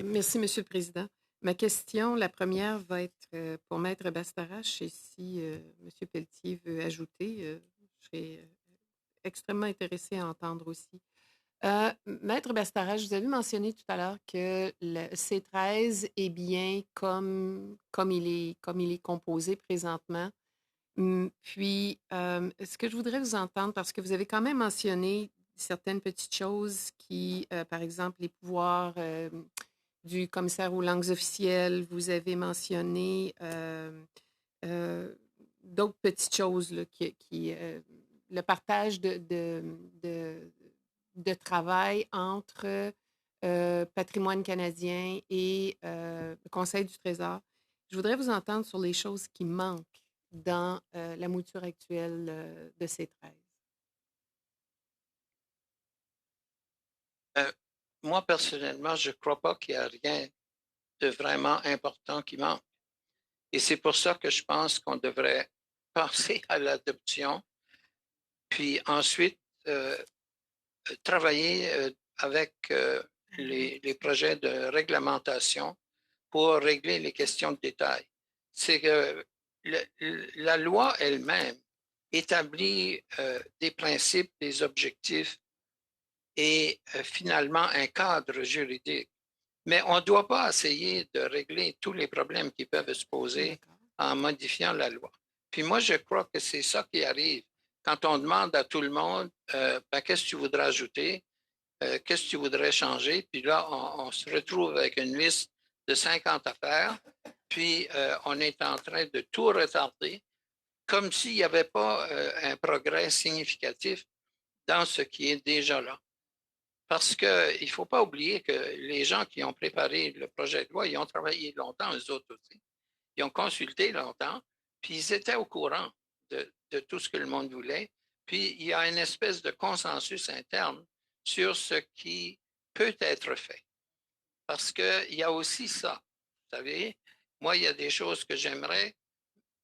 Merci, Monsieur le Président. Ma question, la première, va être pour Maître Bastarache et si Monsieur Pelletier veut ajouter, je serais extrêmement intéressée à entendre aussi. Maître Bastarache, vous avez mentionné tout à l'heure que le C13 est bien comme il est composé présentement. Puis, ce que je voudrais vous entendre, parce que vous avez quand même mentionné certaines petites choses qui, par exemple, les pouvoirs du commissaire aux langues officielles, vous avez mentionné euh, d'autres petites choses là, le partage de, de travail entre Patrimoine canadien et le Conseil du Trésor. Je voudrais vous entendre sur les choses qui manquent dans la mouture actuelle de ces 13. Euh, Moi, personnellement, je ne crois pas qu'il y a rien de vraiment important qui manque. Et c'est pour ça que je pense qu'on devrait penser à l'adoption, puis ensuite travailler avec les projets de réglementation pour régler les questions de détail. C'est que la loi elle-même établit des principes, des objectifs et finalement un cadre juridique. Mais on ne doit pas essayer de régler tous les problèmes qui peuvent se poser en modifiant la loi. Puis moi, je crois que c'est ça qui arrive. Quand on demande à tout le monde, qu'est-ce que tu voudrais ajouter, qu'est-ce que tu voudrais changer, puis là, on se retrouve avec une liste de 50 affaires, puis on est en train de tout retarder, comme s'il n'y avait pas un progrès significatif dans ce qui est déjà là. Parce qu'il ne faut pas oublier que les gens qui ont préparé le projet de loi, ils ont travaillé longtemps, eux autres aussi. Ils ont consulté longtemps, puis ils étaient au courant de tout ce que le monde voulait. Puis il y a une espèce de consensus interne sur ce qui peut être fait. Parce qu'il y a aussi ça. Vous savez, moi, il y a des choses que j'aimerais,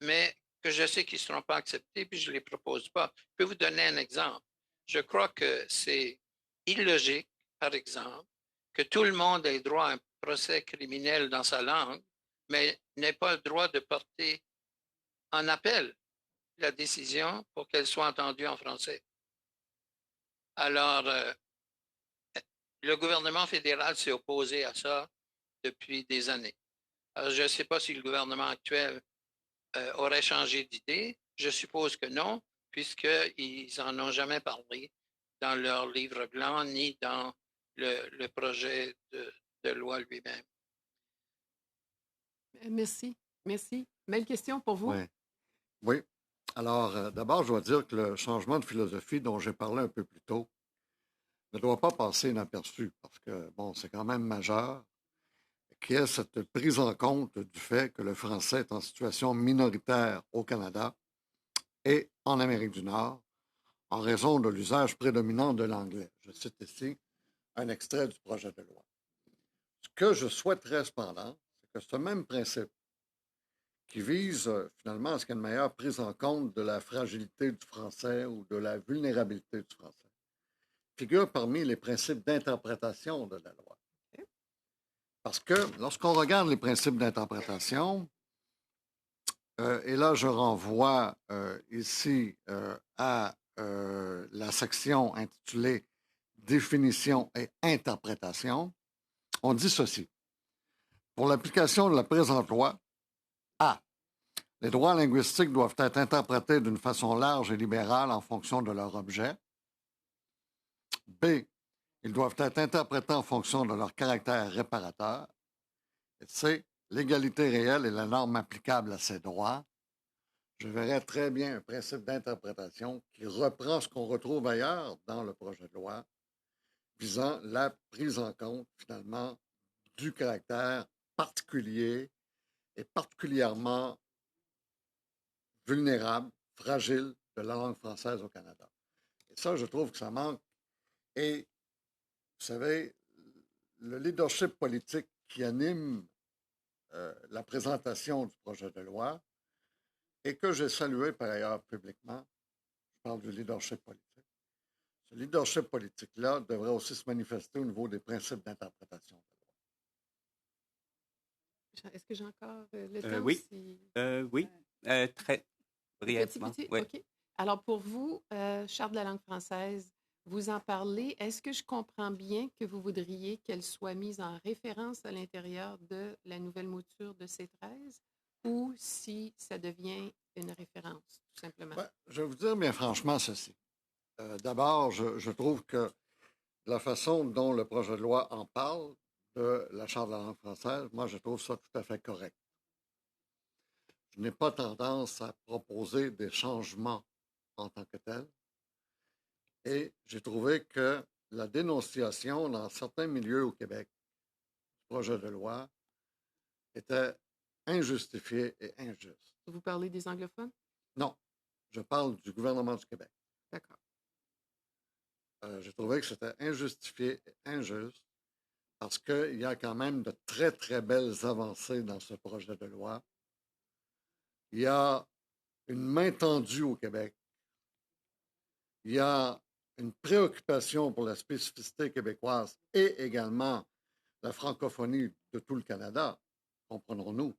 mais que je sais qu'ils ne seront pas acceptées, puis je ne les propose pas. Je peux vous donner un exemple. Je crois que c'est illogique, par exemple, que tout le monde ait droit à un procès criminel dans sa langue, mais n'ait pas le droit de porter en appel la décision pour qu'elle soit entendue en français. Alors, le gouvernement fédéral s'est opposé à ça depuis des années. Alors, je ne sais pas si le gouvernement actuel aurait changé d'idée. Je suppose que non, puisqu'ils n'en ont jamais parlé dans leur livre blanc ni dans le projet de loi lui-même. Merci. Merci. Belle question pour vous. Ouais. Oui. Alors, d'abord, je dois dire que le changement de philosophie dont j'ai parlé un peu plus tôt ne doit pas passer inaperçu parce que, bon, c'est quand même majeur qu'il y ait cette prise en compte du fait que le français est en situation minoritaire au Canada et en Amérique du Nord en raison de l'usage prédominant de l'anglais. Je cite ici un extrait du projet de loi. Ce que je souhaiterais cependant, c'est que ce même principe qui vise finalement à ce qu'il y ait une meilleure prise en compte de la fragilité du français ou de la vulnérabilité du français, figure parmi les principes d'interprétation de la loi. Parce que lorsqu'on regarde les principes d'interprétation, et là je renvoie ici à la section intitulée Définition et interprétation, on dit ceci. Pour l'application de la présente loi, A. Les droits linguistiques doivent être interprétés d'une façon large et libérale en fonction de leur objet. B. Ils doivent être interprétés en fonction de leur caractère réparateur. Et C. L'égalité réelle est la norme applicable à ces droits. Je verrais très bien un principe d'interprétation qui reprend ce qu'on retrouve ailleurs dans le projet de loi, visant la prise en compte, finalement, du caractère particulier et particulièrement vulnérable, fragile de la langue française au Canada. Et ça, je trouve que ça manque. Et, vous savez, le leadership politique qui anime la présentation du projet de loi et que j'ai salué par ailleurs publiquement, je parle du leadership politique. Ce leadership politique-là devrait aussi se manifester au niveau des principes d'interprétation de la loi. Est-ce que j'ai encore le temps? Oui. Oui, très brièvement. Petit, Oui. OK. Alors, pour vous, Charte de la langue française, vous en parlez. Est-ce que je comprends bien que vous voudriez qu'elle soit mise en référence à l'intérieur de la nouvelle mouture de C13 ou si ça devient une référence, tout simplement? Ouais, je vais vous dire bien franchement ceci. D'abord, je trouve que la façon dont le projet de loi en parle de la Charte de la langue française, moi, je trouve ça tout à fait correct. Je n'ai pas tendance à proposer des changements en tant que tels. Et j'ai trouvé que la dénonciation dans certains milieux au Québec du projet de loi était injustifiée et injuste. Vous parlez des anglophones? Non, je parle du gouvernement du Québec. D'accord. J'ai trouvé que c'était injustifié et injuste parce qu'il y a quand même de très, très belles avancées dans ce projet de loi. Il y a une main tendue au Québec. Il y a une préoccupation pour la spécificité québécoise et également la francophonie de tout le Canada, comprenons-nous.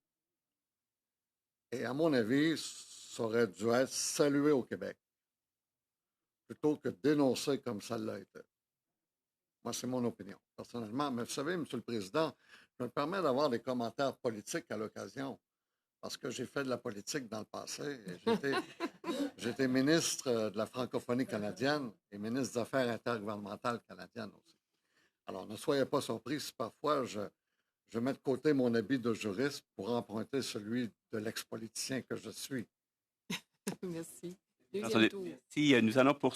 Et à mon avis, ça aurait dû être salué au Québec plutôt que dénoncé comme ça l'a été. Moi, c'est mon opinion, personnellement. Mais vous savez, M. le Président, je me permets d'avoir des commentaires politiques à l'occasion parce que j'ai fait de la politique dans le passé. J'étais ministre de la francophonie canadienne et ministre des Affaires intergouvernementales canadiennes aussi. Alors, ne soyez pas surpris si parfois je mets de côté mon habit de juriste pour emprunter celui de l'ex-politicien que je suis. Merci. Attendez, si nous allons